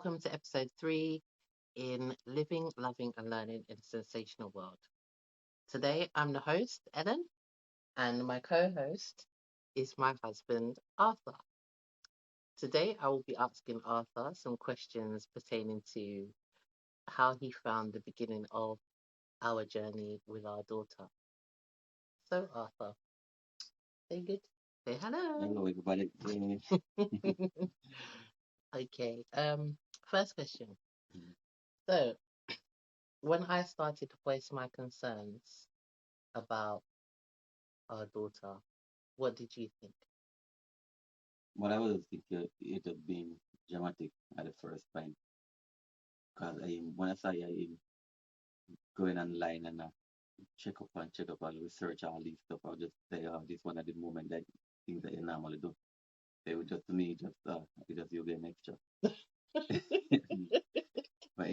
Welcome to episode 3 in Living, Loving, and Learning in a Sensational World. Today, I'm the host, Ellen, and my co host is my husband, Arthur. Today, I will be asking Arthur some questions pertaining to how he found the beginning of our journey with our daughter. So, Arthur, say good, say hello. Hello, everybody. Okay, first question. So, when I started to voice my concerns about our daughter, what did you think? What I was thinking, it had been dramatic at the first time. Because when I saw you going online and check up and research all these stuff, I'll just say, oh, this one at the moment, that things that you normally do. They would just, to me, it just you get an extra. But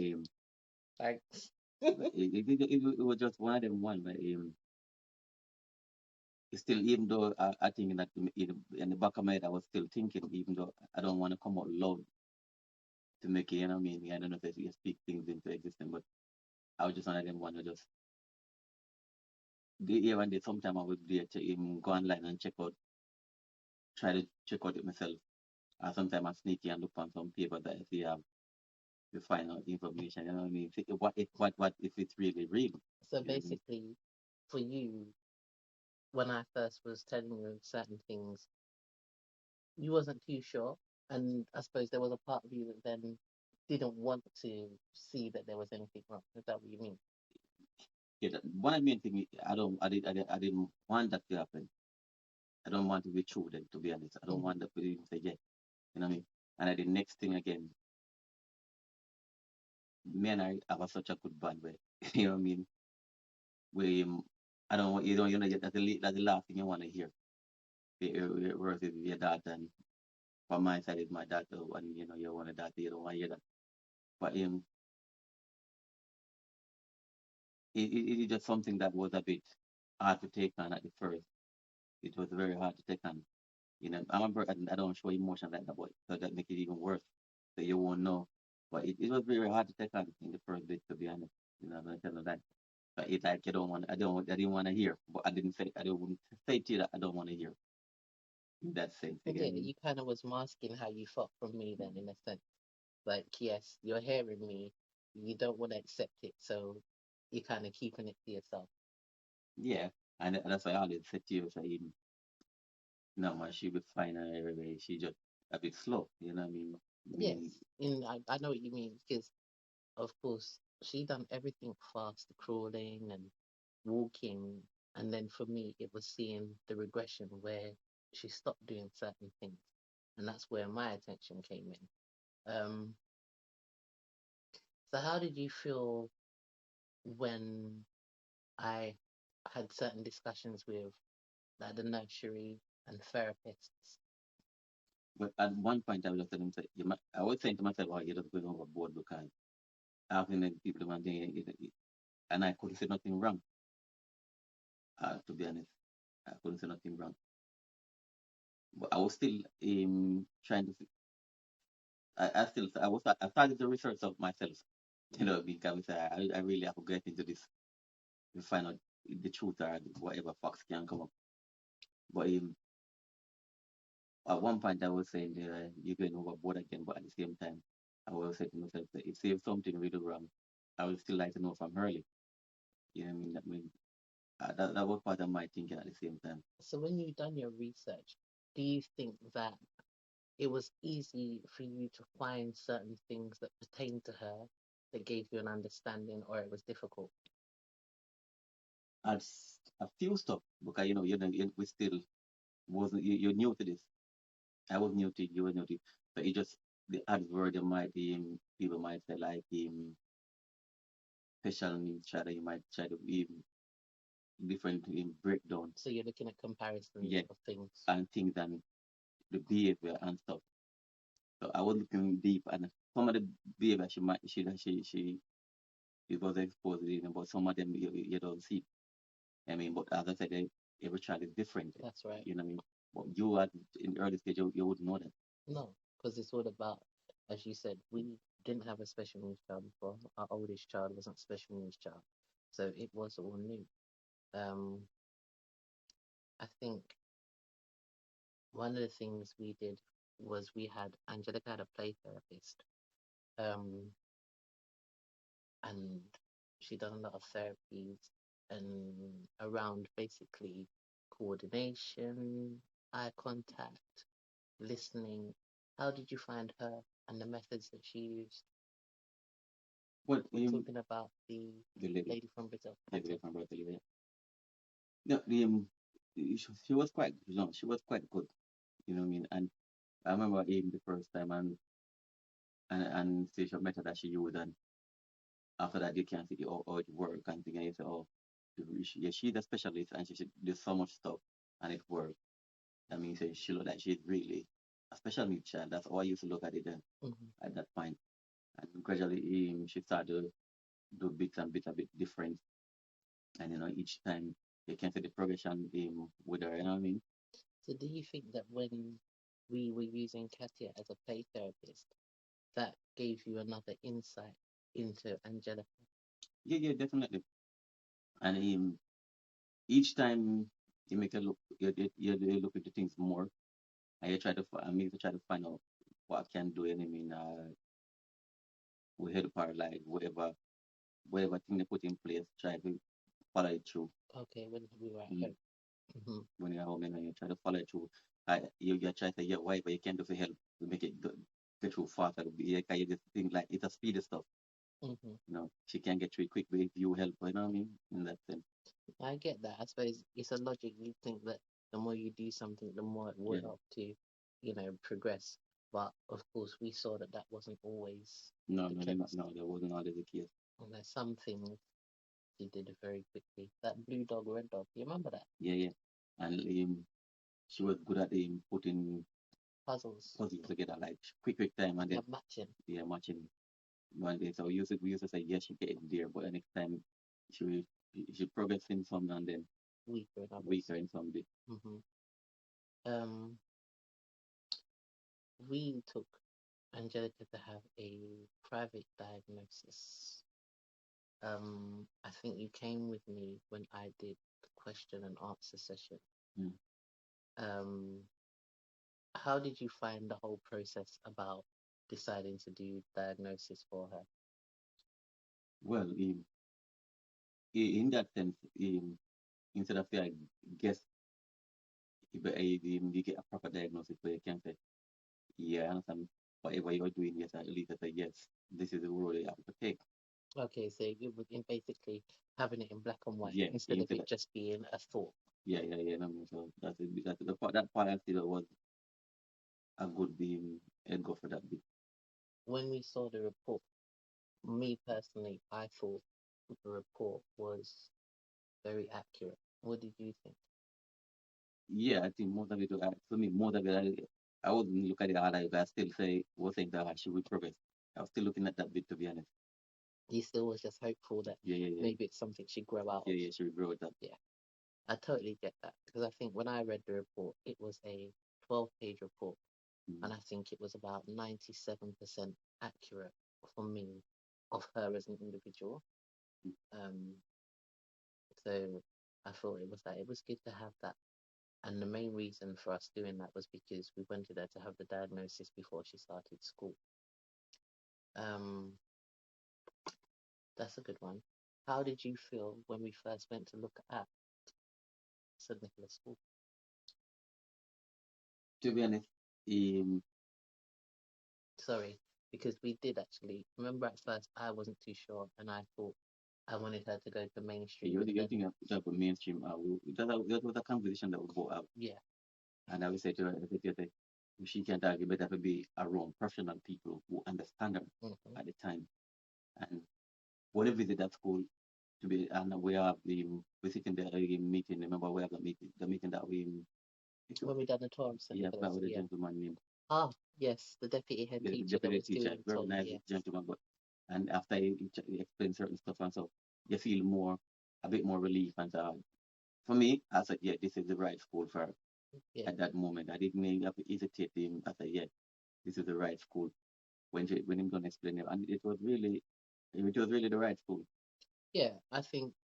Thanks. it was just one of them one, but it's still, even though I think that in the back of my head, I was still thinking, even though I don't want to come out loud to make it, you know what I mean? I don't know if you speak things into existence, but I was just one of them one who just here and there. Sometimes I would be go online and try to check out it myself. Sometimes I sneak in and look on some paper that if you have to find out information, you know what I mean? What if it's really real? So You know what I mean? basically, for you, when I first was telling you certain things, you wasn't too sure, and I suppose there was a part of you that then didn't want to see that there was anything wrong. Is that what you mean? Yeah, one of the main thing I didn't want that to happen. I don't want to be true then, to be honest. I don't Mhm. want that to even say yeah. You know what I mean? And the next thing again, me and I have such a good bond where you know what I mean? We I don't want you know that's the last thing you want to hear. Versus your daughter, and from my side is my daughter, and you know you want a daughter, you don't want to hear that. But it is just something that was a bit hard to take on at the first. It was very hard to take on. You know, I'm a person, I don't show emotion like that, but so that make it even worse. So you won't know. But it was very hard to take on in the first bit, to be honest. You know, I'm gonna tell you that. But it's like you don't want, I didn't want to hear, but I didn't say to you that I don't want to hear in that sense. You get Yeah, me? you kind of was masking how you felt from me then, in a sense. Like, yes, you're hearing me, you don't want to accept it, so you're kind of keeping it to yourself. Yeah, and that's why I always said to you, say, no, man, she be fine and everything. She just a bit slow, you know what I mean? I Yes, mean, and I know what you mean because, of course, she done everything fast, the crawling and walking, and then for me, it was seeing the regression where she stopped doing certain things, and that's where my attention came in. So how did you feel when I had certain discussions with like the nursery and therapists? but at one point I was just telling him, say, I was saying to myself, oh, you're just going overboard because having the people one thing, and I couldn't say nothing wrong, to be honest. I couldn't say nothing wrong. But I was still trying to, I started the research of myself, you know, because I really have to get into this to find out the truth or whatever facts can come up. But at one point, I was saying you're going overboard again, but at the same time, I was saying to myself that if something really wrong, I would still like to know from early. You know what I mean? That was part of my thinking at the same time. So when you done your research, do you think that it was easy for you to find certain things that pertain to her that gave you an understanding, or it was difficult? As a few stuff, because we still wasn't you're new to this. I was new to it, you were new to it. So it just the odd word you might people might say like special needs child, you might try to different breakdown, So you're looking at comparisons yeah, of things. and things and the behavior and stuff. So I was looking deep, and some of the behavior she was exposed to, but some of them you don't see. I mean, but as I said, every child is different. That's right. You know what I mean? But you at in early stage, you wouldn't know that. No, because it's all about, as you said, we didn't have a special needs child before. Our oldest child wasn't a special needs child, so it was all new. Um, I think one of the things we did was we had Angelica had a play therapist, um, and she done a lot of therapies and around basically coordination, eye contact, listening. How did you find her and the methods that she used? Well, We're talking about the the lady, lady from Brazil. the lady from Brazil, yeah. No, she was quite, she was quite good. You know what I mean? And I remember even the first time and say she method that she used, and after that you can see how it work and thing, and you say, oh, yeah, she's a specialist and she should do so much stuff and it worked. I mean, so she looked like she's really a special needs child. That's how I used to look at it then, at that point. And gradually she started to do bits and bits a bit different. And each time you can see the progression with her, you know what I mean? So, do you think that when we were using Katia as a play therapist, that gave you another insight into Angelica? Yeah, yeah, definitely. And each time you make a look, you look into things more, and you try to, I mean, to try to find out what I can do. And I mean, we help her, like whatever thing they put in place, try to follow it through. Okay, when we were at Mm. home. When you're home and you try to follow it through, you try to say, yeah, whatever you can do for help to make it get through faster. You just think like it's a speedy stuff. She can get through it quick, but if you help, you know what I mean? In that sense. I get that. I suppose it's a logic. You think that the more you do something, the more it will Yeah. help to, progress. But of course, we saw that that wasn't always No, the no, case. no, that wasn't always the case. And there's some things he did very quickly. That blue dog, red dog. You remember that? Yeah, yeah. And she was good at putting Puzzles. puzzles together, like quick time, and Yeah, then matching. yeah, matching one day. So we used to say yes, she get it there, but the next time she will she progress in some and then Weaker in others. weaker in some bit. Um, we took Angelica to have a private diagnosis. I think you came with me when I did the question and answer session. Mm. How did you find the whole process about deciding to do diagnosis for her? Well, in that sense, instead of I guess you get a proper diagnosis where you can say, yeah, I understand whatever you're doing, yes, at least I say, yes, this is the road you have to take. Okay, so you were in basically having it in black and white Yeah, instead of instead it just being a thought. yeah, yeah, yeah. No, so that's the part that part I feel was a good head go for that bit. When we saw the report, me personally, I thought the report was very accurate. What did you think? Yeah, I think most of it, for me, most of it, I wouldn't look at it hard, but I still say, was saying that she will progress. I was still looking at that bit, to be honest. You still was just hopeful that Yeah, yeah, yeah. maybe it's something she'd grow out Yeah, of. yeah, she will grow with that. Yeah, I totally get that because I think when I read the report, it was a 12-page report, and I think it was about 97% accurate for me of her as an individual. So I thought it was that it was good to have that. And the main reason for us doing that was because we wanted her to have the diagnosis before she started school. Um, that's a good one. How did you feel when we first went to look at St. Nicholas School? To be honest, Sorry, because we did actually remember at first I wasn't too sure, and I thought I wanted her to go to mainstream. you think of talk about mainstream, that was a conversation that we brought up. Yeah. And I would say to her, if she can't argue, better to be around professional people who understand her at the time. And when we visit that school, to be and we have we sitting there meeting. Remember, we have the meeting that we when we done the tour of St. yeah, Nicholas. that was the gentleman named Ah, yes, the deputy head the teacher that deputy was teacher, doing the very tour. nice Yes. gentleman. But and after he explained certain stuff and so, you feel a bit more relief. And for me, I said, yeah, this is the right school for her. Yeah. At that moment, I didn't even have to hesitate. I said, yeah, this is the right school. when him done explain it, and it was really the right school. Yeah, I think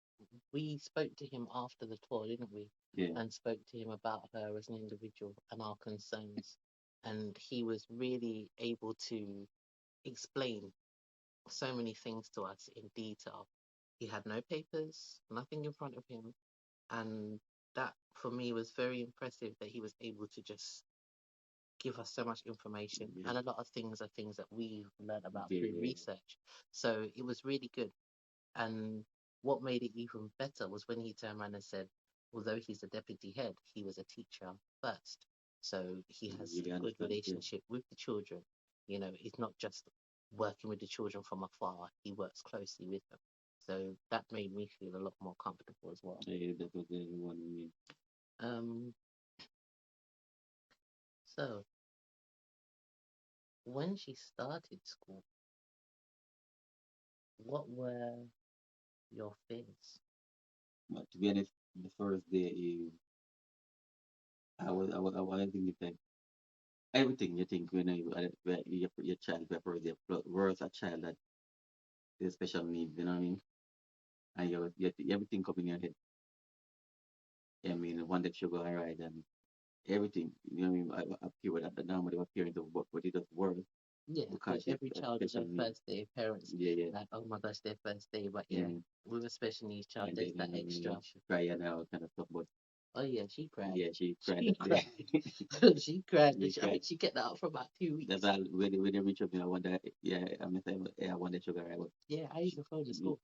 we spoke to him after the tour, didn't we? Yeah, And spoke to him about her as an individual and our concerns. And he was really able to explain so many things to us in detail. He had no papers, nothing in front of him. And that for me was very impressive that he was able to just give us so much information. yeah, And a lot of things are things that we've learned about yeah, through yeah, research. So it was really good. And what made it even better was when he turned around and said, although he's the deputy head, he was a teacher first. So he yeah. has Really a good understand. Yeah, relationship with the children. You know, he's not just working with the children from afar, he works closely with them. So that made me feel a lot more comfortable as well. yeah, that was the one. I mean, Um, so when she started school, what were your fears? but to be honest, the first day, I was thinking like everything you think when your child first day, worse a child that has special needs, you know what I mean? And everything come in your head. I mean, one that sugar and right and everything, you know what I mean? I appear with that normally appearing to work, but it does work Yeah, because because she every has child is special their needs. first day. Parents Yeah, yeah. like, oh my gosh, their first day. But yeah, And with a special needs child, and there's then that extra. she cry and all kind of stuff. But Oh yeah, she cried. yeah, she cried She that day. cried. She cried. She I cried. think she kept that up for about two That's weeks. all when they reach up, I wonder, yeah, I mean, yeah, I wonder sugar, right? But Yeah, I used to phone the she, school.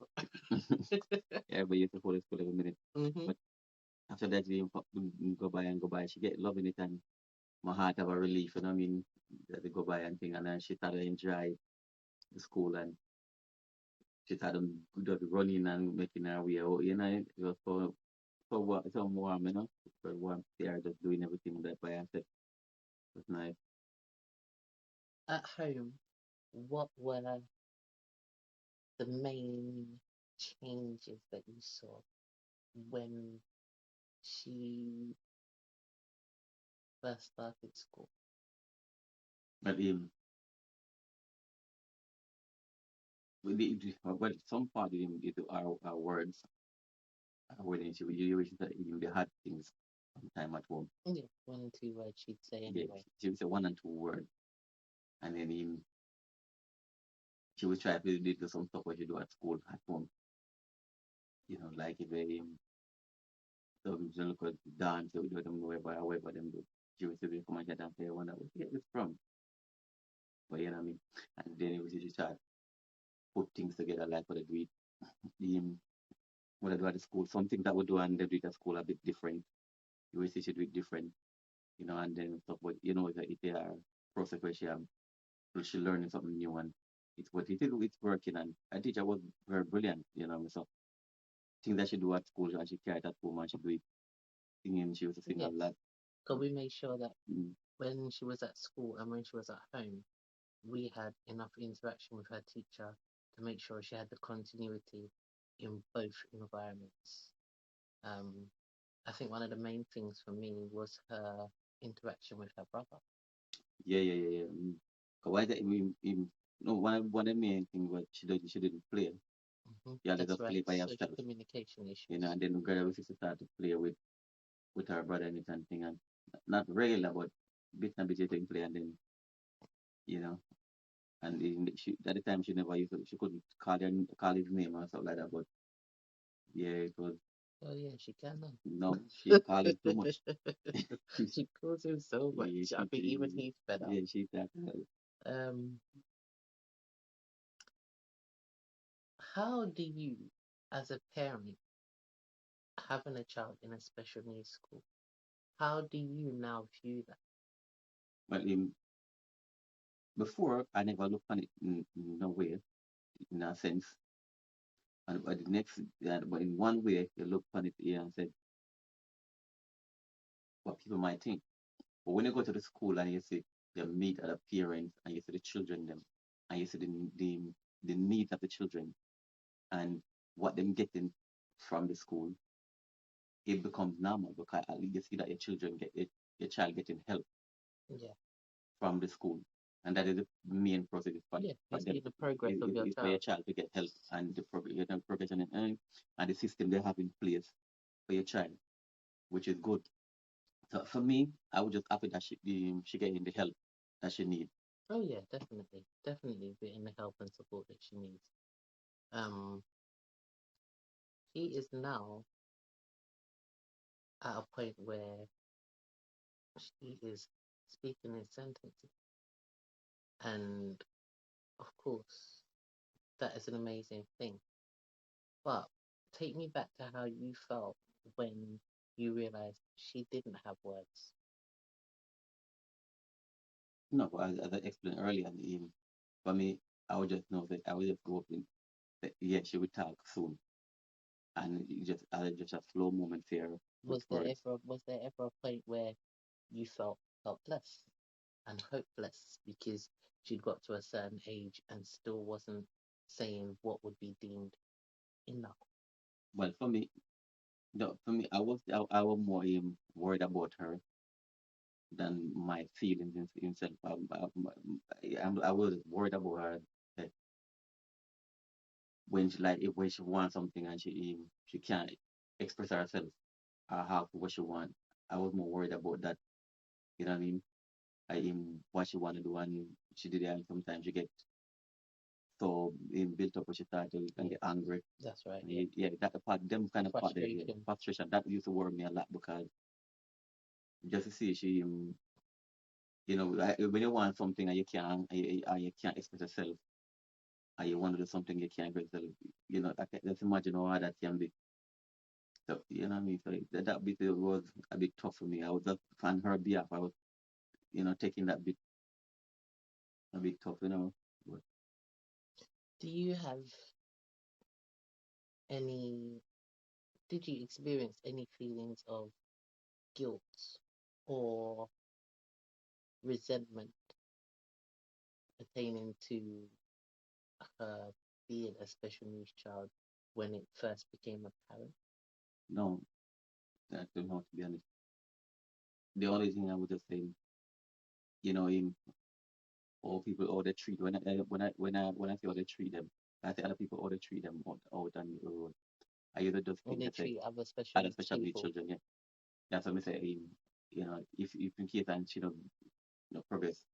yeah, but you have to hold it for a minute. Hmm. But after that, you go by and go by. She get loving it, and my heart have a relief, you know what I mean? That they go by and thing, and then she started enjoy the school, and she started running and making her way out, you know, it was so warm, you know, so warm there, just doing everything that by herself. It was nice. At home, what were the main changes that you saw when she first started school? But well, some part of him is our words, when she wish that even the hard things sometime at home. Yeah, one and two words she'd say Yeah, anyway. she would say one and two words, and then she would try to do some stuff what she do at school at home. Like if some look at dance, they would do them wherever them do. She would say, come and dance here, I wonder where she get this from. But you know what I mean? And then it was just try to put things together like what they do it. Um, what they do at the school, something that we do and they do it at school a bit different. You will see she do it different, and then stuff. But if they are process where she learning something new and it's working. And I teacher was very brilliant, so things that she do at school and she carried at home and she do it singing. She used to sing a Yes, lot. because we made sure that Mm, when she was at school and when she was at home, we had enough interaction with her teacher to make sure she had the continuity in both environments. Um, I think one of the main things for me was her interaction with her brother. yeah, yeah, yeah, yeah. 'Cause why that no one of the main thing was she didn't play. You had to That's just right, play by social yourself, communication issues. and then the girl was to start to play with her brother and thing, and not regular but bit and bit you can play, and then you know and at the time she never she couldn't call his name or something like that, but yeah, it was. Oh yeah, she can now. No, she called him too much. She calls him so much. Yeah, I think even he's fed up. yeah, she that. Um, how do you, as a parent, having a child in a special needs school, how do you now view that? But before, I never looked on it in no way, in a sense. And but the next, but in one way, you look on it here and said what people might think. But when you go to the school and you see you meet other parents and you see the children them, and you see the needs of the children and what them getting from the school, it becomes normal because at least you see that your child getting help Yeah, from the school. And that is the main process Yeah, for you them. see the progress of your Is for your child. child to get help and the progression and the system they have in place for your child, which is good. So for me, I would just happy that she getting the help that she needs. Oh yeah, definitely, definitely getting the help and support that she needs. Um, she is now at a point where she is speaking in sentences, and of course, that is an amazing thing. But take me back to how you felt when you realized she didn't have words. No, as I explained earlier, for me, I would just know that I would just go up in that, yeah, she would talk soon, and it just just a slow moment there with words. Was there ever a point where you felt helpless and hopeless because she'd got to a certain age and still wasn't saying what would be deemed enough? Well, for me, no, for me, I was more worried about her than my feelings in himself. I was worried about her that when she like if when she wants something and she can't express herself or have what she want. I was more worried about that. You know what I mean? What she want to do and she did it and sometimes she get so built up when she start to and Yeah, get angry. that's right. And Yeah, yeah, that the part them kind of part there, yeah, frustration. frustration that used to worry me a lot because just to see she when you want something and you can't express yourself and you want to do something you can't express yourself, I can just imagine how hard that can be. So you know what I mean? So that bit was a bit tough for me. I was just on her behalf. I was taking that bit a bit tough. But Do you have any, did you experience any feelings of guilt or resentment pertaining to her being a special needs child when it first became apparent? no, that don't know to be honest. The only thing I would just say, in all people how they treat when I say how they treat them, I say other people how they treat them out on the road. I usually just When think they I say treat other special other needs special needs people? children, yeah. That's what I say. If in case and progress,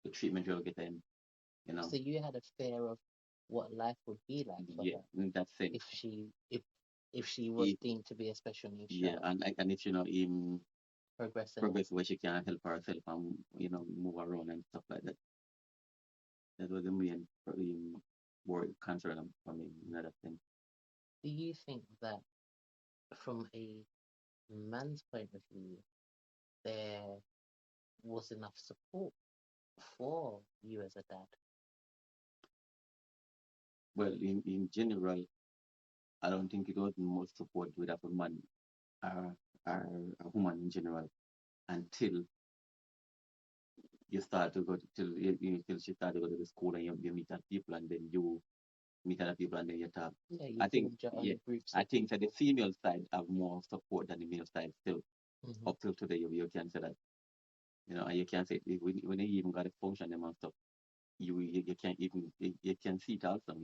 the treatment you'll get them, you know, So you had a fear of what life would be like for yeah, her in that sense. if if she was If, deemed to be a special needs yeah, child and if in progressing on. progress where she can help herself and move around and stuff like that. That was the main worry concern for me. Another thing. Do you think that from a man's point of view, there was enough support for you as a dad? Well, in general, I don't think it was most support with a man or, or a woman in general until you start to go to, till she start to go to the school and you meet other people and then you meet other people and then you talk. Yeah, you I think build your yeah, own groups I of think that the people. female side have more support than the male side still. Hmm. Up till today, you can say that. And you can say when you even got a function them and stuff, you can't even you can see it also.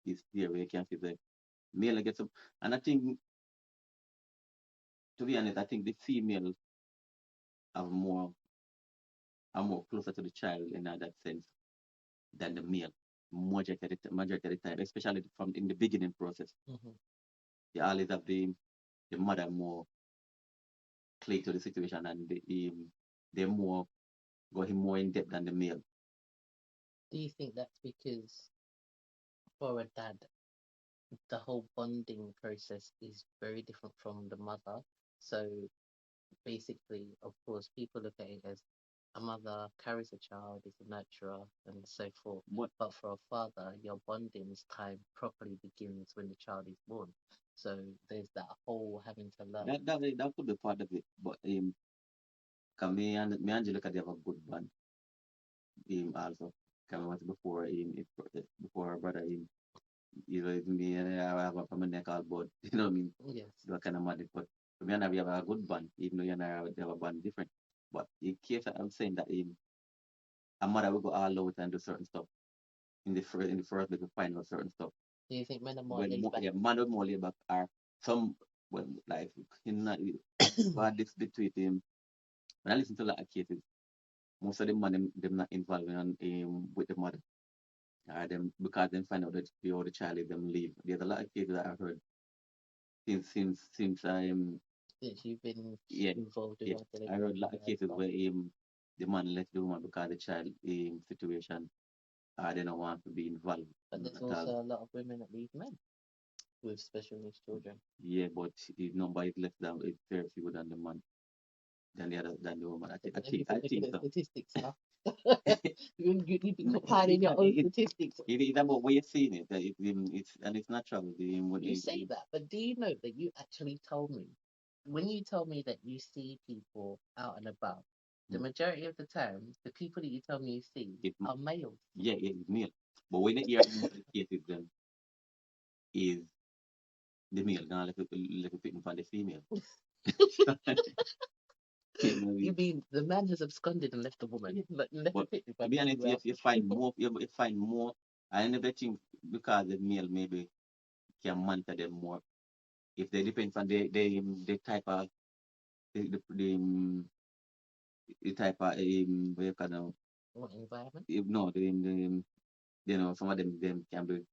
It's there where you can see the male gets up. And I think to be honest, I think the female are more closer to the child in that sense than the male. Majority of the time, especially from in the beginning process. Hmm. You always have the mother more cling to the situation and they more going more in depth than the male. Do you think that's because for a dad, the whole bonding process is very different from the mother? So basically, of course, people look at it as a mother carries a child, is a nurturer, and so forth. What But for a father, your bonding time properly begins when the child is born. So there's that whole having to learn. that could be part of it, but 'cause me and Angelica they have a good bond. Also, cause once before before her brother me and I have a from a neck all but you know what I mean? Yes. Do a kind of mad but me and her we have a good bond, even though you and I have a bond different. But in case I'm saying that a mother will go all out and do certain stuff in the first place to find out certain stuff. Do you think men are more When laid back? yeah, man or more laid back are some well like in not bad this between him. When I listen to a lot of cases, most of the man them not involved with the mother. Them because them find out that the other child let them leave. There's a lot of cases that I've heard since Since you've been yeah involved with yeah our I heard a delivery lot of and cases stuff. where the man left the woman because the child situation they don't want to be involved But there's at all. also a lot of women that leave men with special needs children. Yeah, but the number is less than it's very fewer than the man than the woman. But I let me think I look at think the so. statistics now. You've been It's compiling your not own statistics. it's about where you're seeing it. That it's and it's natural. You say that, but do you know that you actually told me when you told me that you see people out and about, the mm, majority of the time, the people that you tell me you see it, are males. yeah, it's male. But when you hear most of the cases, then is the male gonna let it fit in for the female. You know what I You mean? mean the man has absconded and left the woman, Yeah. left the But picnic to by be the honest, female? you find more, you find more. I never think because the male maybe can monitor them more. If they depend on the type of the type of what you call now, What environment? if no some of them can be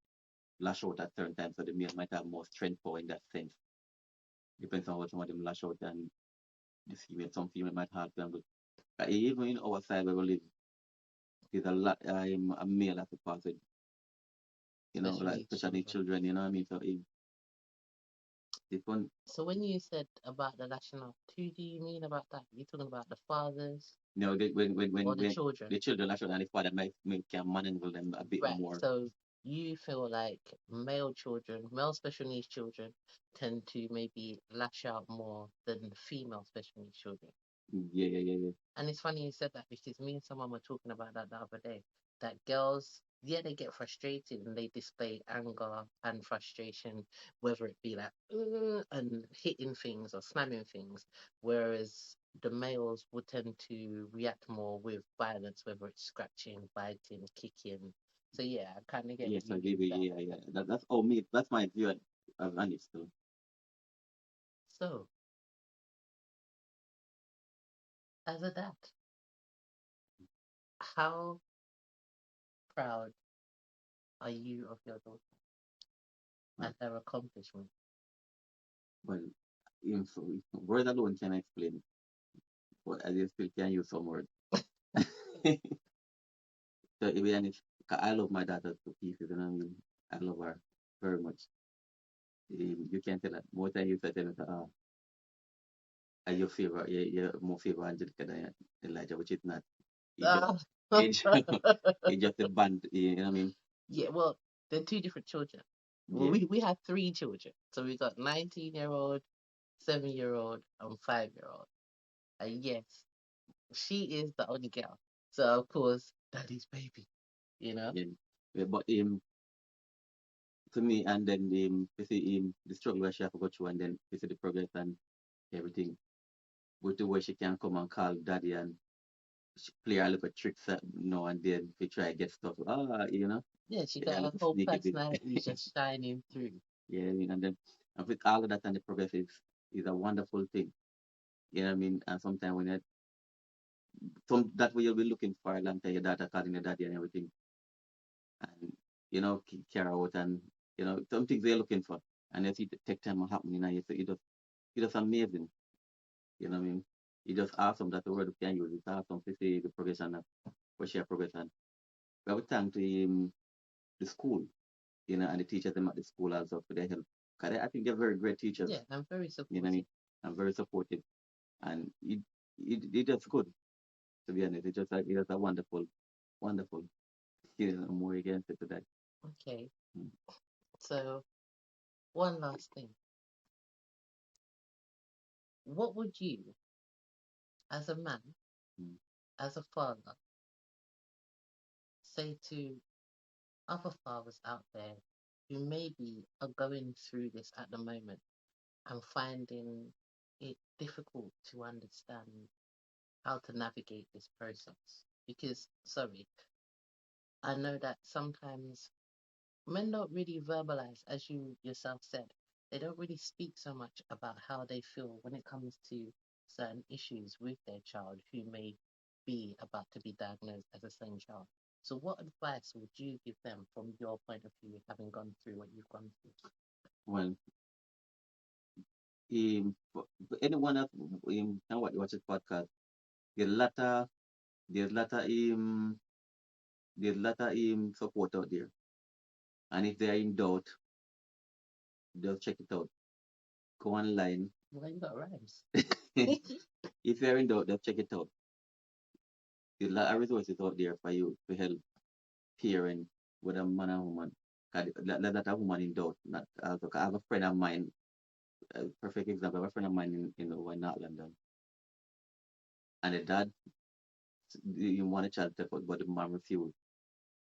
lash out at certain times, so the male might have more strength power in that sense. Depends on what some of them lash out and the female, some female might have them. But even in our side where we live, there's a lot a male as a part of Special like needs especially children. children, you know what I mean? So it's one So when you said about the lashing out, who do you mean about that? You're talking about the fathers or the when children? the children lash out and the father might can manhandle them a bit Right. more. So you feel like male children, male special needs children, tend to maybe lash out more than female special needs children. Yeah, yeah, yeah, yeah. And it's funny you said that because me and someone were talking about that the other day. That girls, yeah, they get frustrated and they display anger and frustration, whether it be like and hitting things or slamming things, whereas the males would tend to react more with violence, whether it's scratching, biting, kicking. So yeah, I kind of get Yes, what you I mean give with that. you, yeah, yeah. That's all me. That's my view of Anis too. So as a dad, how proud are you of your daughter Well, and her accomplishment? well, so word alone can explain it, but I just still can use some words. So to be honest, 'cause I love my daughter to pieces, and I mean, I love her very much. You can tell that more than you say, tell me, are your favorite, you're more favorite Angelica than Elijah, which is not. It just, Ah. it just, it just a band, you know what I mean? Yeah, well, they're two different children. Well, Yeah, we have three children. So we got 19-year-old, 7-year-old, and 5-year-old. And yes, she is the only girl. So of course, daddy's baby, you know? yeah. Yeah, but to me, and then you see the struggle where she have to go through, and then you see the progress and everything. With the way she can come and call daddy and she play a little tricks now and then to try to get stuff. Yeah, she Yeah, got a her little whole sneaky bit. personality just shining through. Yeah, I mean, and then and with all of that and the progress is a wonderful thing. You know what I mean? And sometimes when that way you'll be looking for a long time, your data calling your daddy and everything, and care out and some things they're looking for, and you see the take time happening, and it's just amazing. You know what I mean? It's just awesome that the word we can use. It's awesome to see the progression of for share progression. We have to thank the school, and the teachers them at the school also for their help. Cause I think they're very great teachers. Yeah, I'm very You know what I supportive. mean? And very supportive, and it just good to be honest. It's just a wonderful, wonderful. More against it today. Okay, Mm, so one last thing. What would you, as a man, mm, as a father, say to other fathers out there who maybe are going through this at the moment and finding it difficult to understand how to navigate this process? Because, sorry, I know that sometimes men don't really verbalize, as you yourself said, they don't really speak so much about how they feel when it comes to certain issues with their child who may be about to be diagnosed as a same child. So, what advice would you give them from your point of view, having gone through what you've gone through? Well, for anyone that can watch this podcast, there's a lot of there's a lot of there's a lot of support out there. And if they are in doubt, just check it out. Go online. Well, you got rhymes. If you're in doubt, just check it out. There's a lot of resources out there for you to help parent, whether man or woman. 'Cause that a woman in doubt. Not also, 'cause I have a friend of mine, a perfect example. I have a friend of mine in over in North London, and the dad, you want a child to but the mom refused.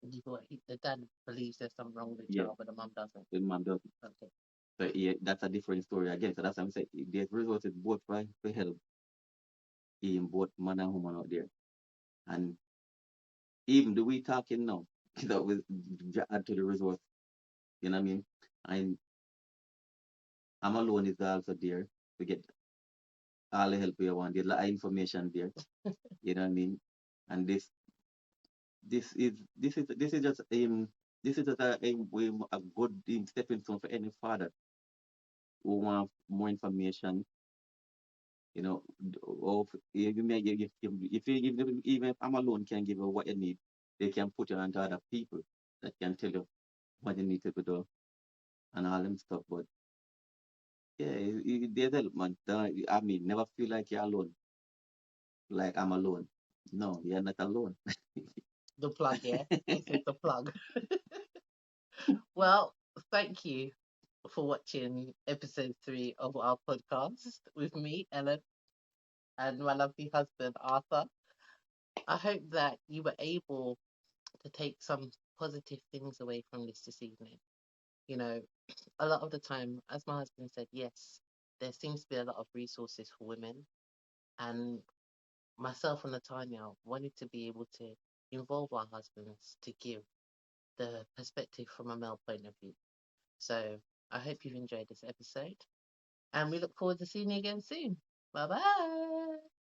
The dad believes there's something wrong with the Yeah, child, but the mum doesn't. the mom doesn't. Okay. So yeah, that's a different story again. So that's what I'm saying. There's resources both for help in both man and woman out there. And even the we talking now, that will add to the resource. You know what I mean? And I'm alone is also there to get all the help you want. There's a lot of information there. You know what I mean? And this is just this is just a good stepping stone for any father who want more information. You know, of you may if you even if I'm alone can give you what you need, they can put you onto other people that can tell you what you need to do and all them stuff. But yeah, there's help, man. I mean, never feel like you're alone, like I'm alone. No, you're not alone. The plug, yeah. This is the plug. Well, thank you for watching episode 3 of our podcast with me, Ellen, and my lovely husband, Arthur. I hope that you were able to take some positive things away from this evening. You know, a lot of the time, as my husband said, yes, there seems to be a lot of resources for women. And myself and Natanya wanted to be able to involve our husbands to give the perspective from a male point of view. So I hope you've enjoyed this episode and we look forward to seeing you again soon. Bye bye.